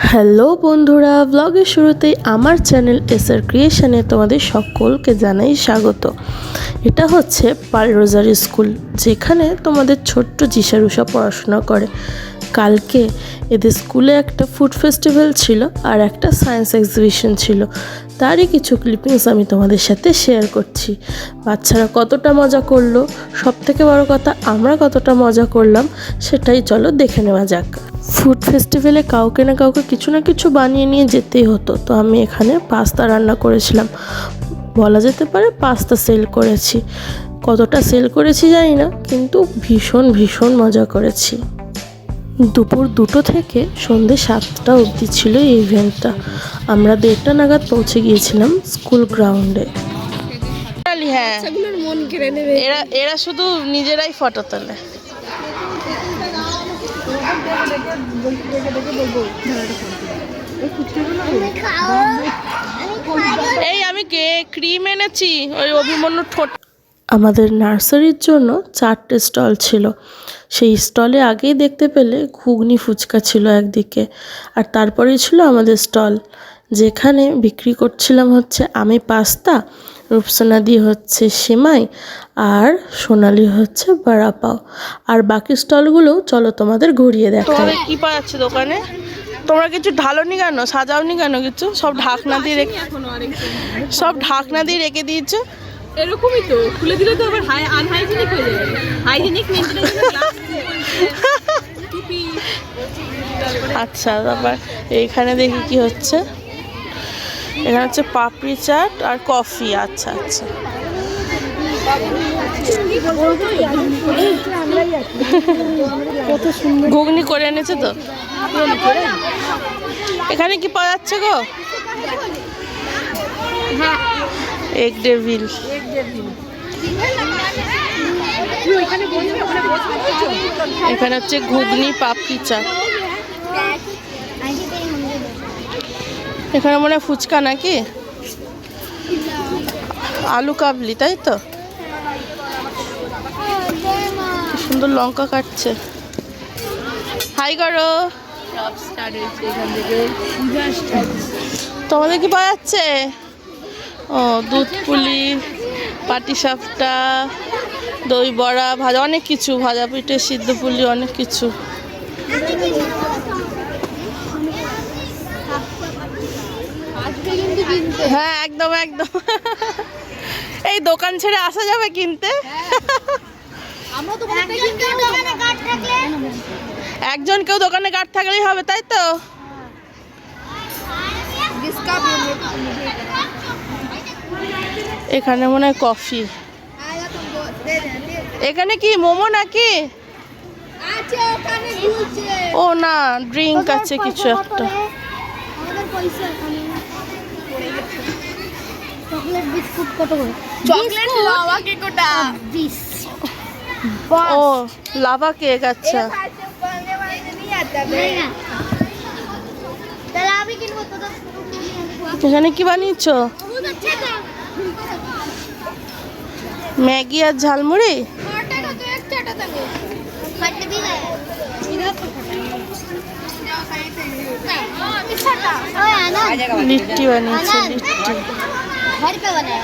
Hello বন্ধুরা, ব্লগের শুরুতেই আমার চ্যানেল এসআর ক্রিয়েশনে তোমাদের সকলকে জানাই স্বাগত। এটা হচ্ছে পাল রোজারি স্কুল, যেখানে তোমাদের ছোট্ট জিশারুষা পড়াশোনা করে। কালকে এদের স্কুলে একটা ফুড ফেস্টিভ্যাল ছিল আর একটা সায়েন্স এক্সিবিশন ছিল। তারই কিছু ক্লিপিংস আমি তোমাদের সাথে শেয়ার করছি। বাচ্চারা কতটা মজা করলো, সবথেকে বড় কথা আমরা কতটা মজা করলাম, সেটাই চলো দেখে নেওয়া যাক। ফুড ফেস্টিভ্যালে কাউকে না কাউকে কিছু না কিছু বানিয়ে নিয়ে যেতেই হতো। তো আমি এখানে পাস্তা রান্না করেছিলাম, বলা যেতে পারে পাস্তা সেল করেছি। কতটা সেল করেছি জানি না, কিন্তু ভীষণ ভীষণ মজা করেছি। দুপুর 2টো থেকে সন্ধ্যে 7টা অবধি ছিল এই ইভেন্টটা। আমরা 1:30টা নাগাদ পৌঁছে গিয়েছিলাম স্কুল গ্রাউন্ডে। হ্যাঁ, এরা শুধু নিজেরাই ফটো তোলে। এই আমি ক্রিম এনেছি, ওই অভিমন্যু ঠোঁট। আমাদের নার্সারির জন্য 4টে স্টল ছিল। সেই স্টলে আগেই দেখতে পেলে ঘুগনি ফুচকা ছিল একদিকে, আর তারপরেই ছিল আমাদের স্টল, যেখানে বিক্রি করছিলাম হচ্ছে আমি পাস্তা, রূপসোনাদি হচ্ছে সেমাই, আর সোনালি হচ্ছে বড়া পাও। আর বাকি স্টলগুলো চলো তোমাদের ঘুরিয়ে দেখাই। তোমাদের কি পাওয়া যাচ্ছে দোকানে? তোমরা কিছু ঢালোনি কেন, সাজাওনি কেন? কিছু সব ঢাকনা দিয়ে রেখে দিয়েছো। এরকমই তো, খুলে দিলে তো আবার আনহাইজিনিক হয়ে যাবে। হাইজিনিক মেইনটেনেন্স টুপি। আচ্ছা, তারপর এইখানে দেখি কি হচ্ছে। এখানে হচ্ছে পাপড়ি চাট আর কফি। আচ্ছা আচ্ছা, ঘুগনি করে এনেছে তো। এখানে কি পাওয়া যাচ্ছে গো? Egg devil. এখানে হচ্ছে ঘুগনি পাপড়ি চাট। এখানে মনে হয় ফুচকা নাকি, আলু কাবলি, তাই তো। সুন্দর লঙ্কা কাটছে। হাই করো। তোমাদের কি পাওয়া যাচ্ছে? ও, দুধ পুলি, পাটিসাপটা, দই বড়া, ভাজা, অনেক কিছু, ভাজা পিঠে, সিদ্ধ পুলি, অনেক কিছু। হ্যাঁ, একদম একদম। এই দোকান ছেড়ে আসা যাবে কিনতে? একজন কেউ দোকানে গার্ড থাকলেই হবে, তাই তো। এখানে মনে হয় কফি। এখানে কি মোমো নাকি? ও না, ড্রিঙ্ক আছে কিছু একটা। চকলেট বিস্কুট কত করে? চকলেট লাভা কেক ওটা 20। ও, লাভা কেক। আচ্ছা, তাহলে আমি কিনবো তো। এখানে কি বানিয়েছো? ম্যাগি আর ঝালমুড়ি। লিট্টি বানিয়েছে, লিট্টি। घर पे बनाया।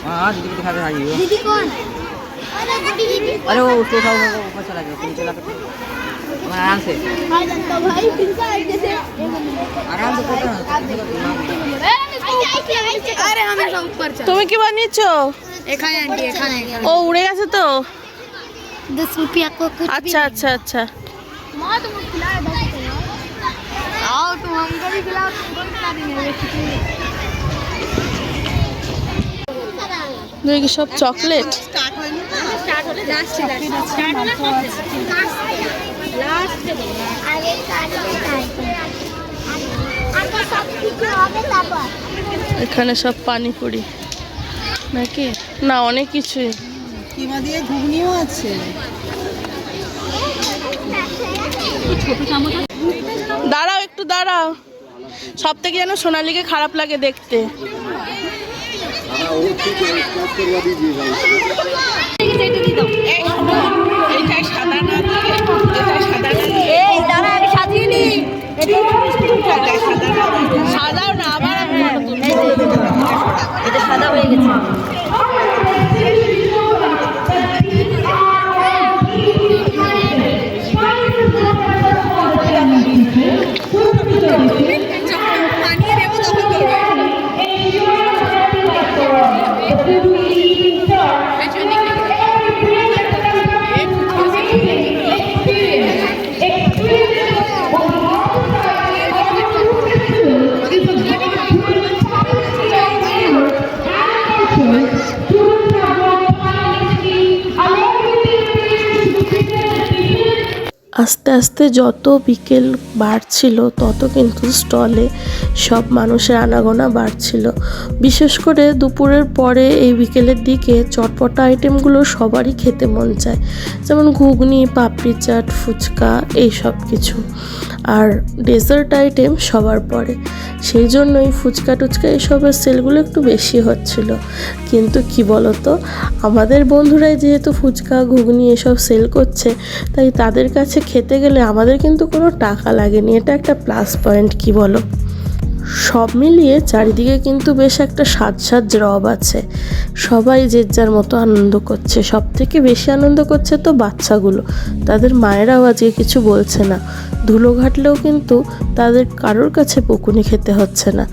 हाँ दीदी को दिखा दे। दीदी कौन? अरे दीदी। अरे वो उसको उठाओ, ऊपर चला गया, नीचे चला कर आराम से, आ जाता भाई फिर से जैसे आराम से करना। अरे हमें सब ऊपर चल। তুমি কি बानिয়েছো? एखाने आंटी एखाने ও উড়ে গেছে তো। 10 रुपया को कुछ भी আচ্ছা আচ্ছা আচ্ছা। मां तुम खिलाए 10 रुपया। आओ तुम हमको भी खिलाओ, तुमको भी खिला देंगे। দেখি সব চকলেট। স্টার্ট হলে লাস্ট आगे काट के आगे सब ठीक হবে তারপর। এখানে সব পানিপুরি নাকি? না, অনেক কিছুই। কিমা দিয়ে ঘুগনিও আছে। দাঁড়াও, একটু দাঁড়াও। সব থেকে যেন সোনালীকে খারাপ লাগে দেখতে। এইটাই সাদা না, এই দাঁড়া, আমি আস্তে যত বিকেল বাড়ছিল তত কিন্তু স্টলে সব মানুষের আনাগোনা বাড়ছিল। বিশেষ করে দুপুরের পরে এই বিকেলের দিকে চটপটা আইটেমগুলো সবারই খেতে মন চায়, যেমন ঘুগনি, পাপড়ি চাট, ফুচকা, এই সব কিছু। আর ডেজার্ট আইটেম সবার পরে, সেই জন্যই ফুচকা টুচকা এইসবের সেলগুলো একটু বেশি হচ্ছিল। কিন্তু কি বলতো, আমাদের বন্ধুরাই যেহেতু ফুচকা ঘুগনি এসব সেল করছে, তাই তাদের কাছে খেতে গেলে আমাদের কিন্তু কোনো টাকা লাগেনি। এটা একটা প্লাস পয়েন্ট, কি বলো? সব মিলিয়ে চারিদিকে কিন্তু বেশ একটা সাজ রব আছে। সবাই যে যার মতো আনন্দ করছে। সব থেকে বেশি আনন্দ করছে তো বাচ্চাগুলো, তাদের মায়েরাও আজকে কিছু বলছে না। ধুলো ঘাটলেও কিন্তু তাদের কারোর কাছে বকুনি খেতে হচ্ছে না,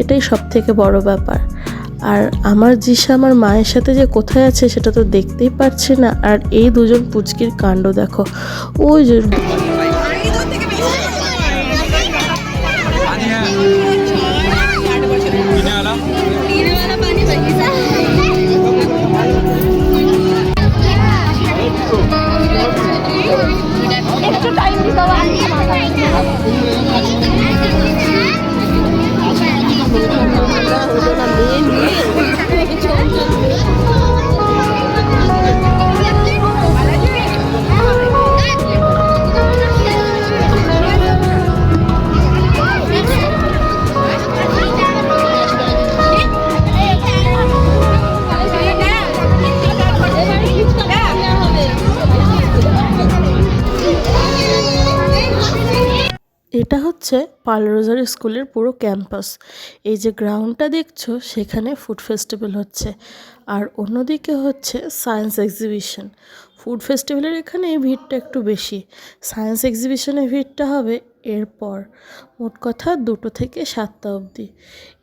এটাই সব থেকে বড় ব্যাপার। আর আমার জিসা আমার মায়ের সাথে যে কোথায় আছে সেটা তো দেখতেই পারছি না। আর এই দুজন পুচকির কাণ্ড দেখো, ওই যে এটা হচ্ছে পার্ল রোজারি স্কুলের পুরো ক্যাম্পাস। এই যে গ্রাউন্ডটা দেখছো, সেখানে ফুড ফেস্টিভ্যাল হচ্ছে। আর অন্যদিকে হচ্ছে সায়েন্স এক্সিবিশন। ফুড ফেস্টিভ্যালের এখানে এই ভিড়টা একটু বেশি, সায়েন্স এক্সিবিশনের ভিড়টা হবে এরপর। মোট কথা 2টো থেকে 7টা অবধি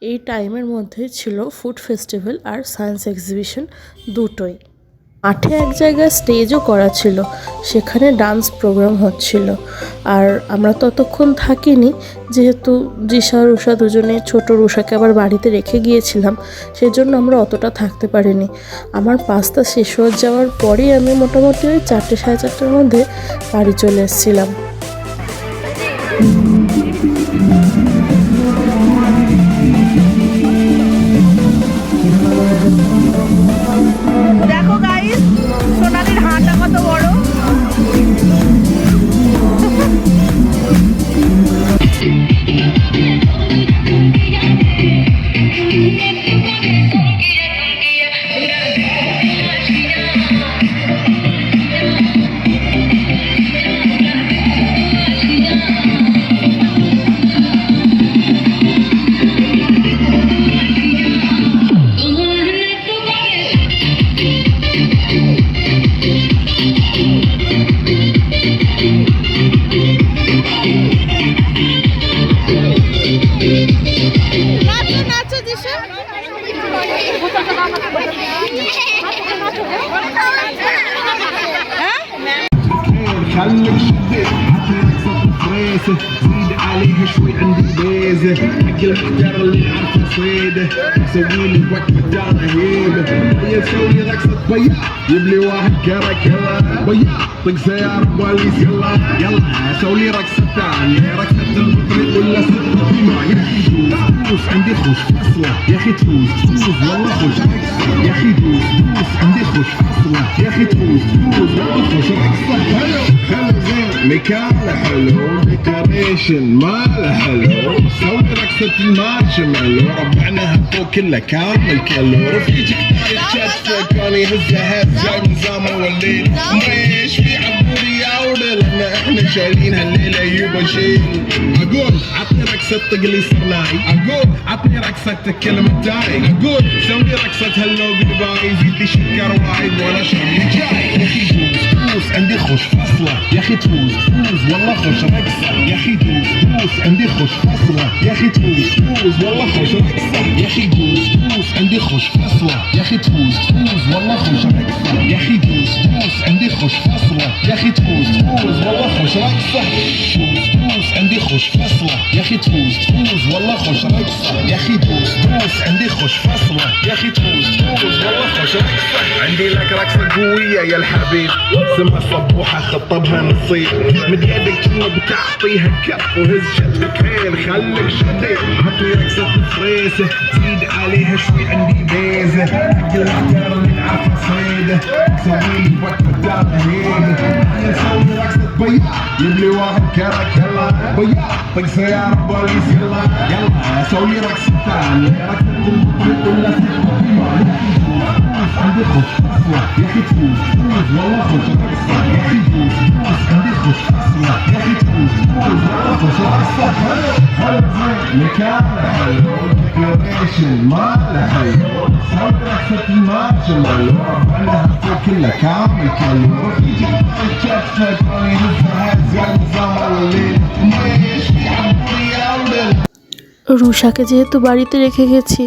এই টাইমের মধ্যে ছিল ফুড ফেস্টিভ্যাল আর সায়েন্স এক্সিবিশন দুটোই। মাঠে এক জায়গায় স্টেজও করা ছিল, সেখানে ডান্স প্রোগ্রাম হচ্ছিল। আর আমরা ততক্ষণ থাকিনি, যেহেতু জিসা রুষা দুজনে, ছোট রুষাকে আবার বাড়িতে রেখে গিয়েছিলাম, সেজন্য আমরা অতটা থাকতে পারিনি। আমার পাস্তা শেষ হয়ে যাওয়ার পরেই আমি মোটামুটি ওই 4টে সাড়ে 4টার মধ্যে বাড়ি চলে এসেছিলাম। দেখো গাইস, সোনালির হাঁটা কত বড়। خليك شديد حتى يكسر فريسه زيد عليها شوي عندي بيزه حق المحجر اللي عارفه صيده سوي لي وقفه دار رهيبه هي تسوي رقصه بياع يبلي واحد كرك يلا بياع طق سياره بوليس يلا يلا سوي لي رقصه ثانيه رقصه المطرب ولا ست ما يا اخي دوس عندي خش اصلا يا اخي دوس والله خش يا اخي دوس عندي خش اصلا يا اخي دوس والله خش رقصه حلو زين مكانه حلو ديكوريشن ماله حلو سوي رقصة المارشميلو ربعناها فوق كله كامل كله رفيجك يتشتت كان يهزها هزة نظامه والليل مش في عبوري يا ولد لان احنا شايلين هالليلة يبا شيل اقول عطني رقصة طقلي صرناي اقول عطني رقصة الكلمة تاعي اقول سوي رقصة هاللو قلباي زيد لي شكر وايد ولا شيء جاي يا اخي دوس عندي خش فصلة يا اخي دوس والله خش رقصة يا اخي دوس عندي خش فصلة يا اخي دوس والله خش رقصة يا اخي دوس عندي خش فصلة يا اخي دوس والله خش رقصة يا اخي دوس عندي خش فصلة يا اخي دوس والله خش رقصة دوس عندي خش فصلة يا اخي دوس والله خش رقصة يا اخي دوس بوس عندي خوش فصلة يا اخي تفوز والله خوش رقصة عندي لك رقصة قوية يا الحبيب سما صبوحة خطبها نصيب من يدك كنا بتعطيها كف وهز شدك هيل خليك شديد عطني رقصة فريسة زيد عليها شوي عندي بيزة حق الأحجار اللي نعرفها صيدة سويلي وقت دار هيدة نسوي رقصة بياض يبلي واحد كرك يلا بياض طق سيارة بوليس يلا سوي رقصة ثانية رقصة المطرب ولا عندي خوش أسوأ يا أخي تفوز والله خوش رقصة يا أخي تفوز عندي خوش أسوأ يا أخي تفوز والله خوش رقصة هلا زين مكانه حلو ديكوريشن ماله حلو سوي رقصة المارشميلو ربعنا هالفوق كله كامل كله يجي الكفة توني نزهة زي الزمر الليل وما يشفي عبوري أولد রুষাকে যেহেতু বাড়িতে রেখে গেছি,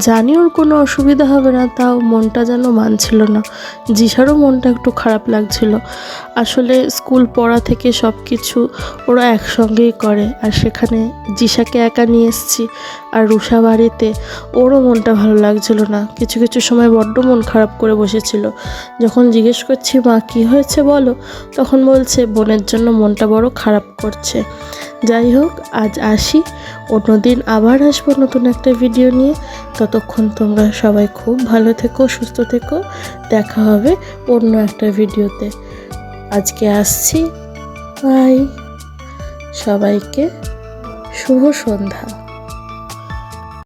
জানি ওর কোনো অসুবিধা হবে না, তাও মনটা যেন মানছিল না। জিসারও মনটা একটু খারাপ লাগছিল। আসলে স্কুল পড়া থেকে সব কিছু ওরা একসঙ্গেই করে, আর সেখানে জিসাকে একা নিয়ে এসেছি আর রুষা বাড়িতে, ওরও মনটা ভালো লাগছিল না। কিছু কিছু সময় বড্ড মন খারাপ করে বসেছিল। যখন জিজ্ঞেস করছি মা কী হয়েছে বলো, তখন বলছে বোনের জন্য মনটা বড় খারাপ করছে। যাই হোক, আজ আসি, অন্যদিন আবার আসবো নতুন একটা ভিডিও নিয়ে। ততক্ষণ তোমরা সবাই খুব ভালো থেকো, সুস্থ থেকো। দেখা হবে অন্য একটা ভিডিওতে। আজকে আসছি, বাই। সবাইকে শুভ সন্ধ্যা।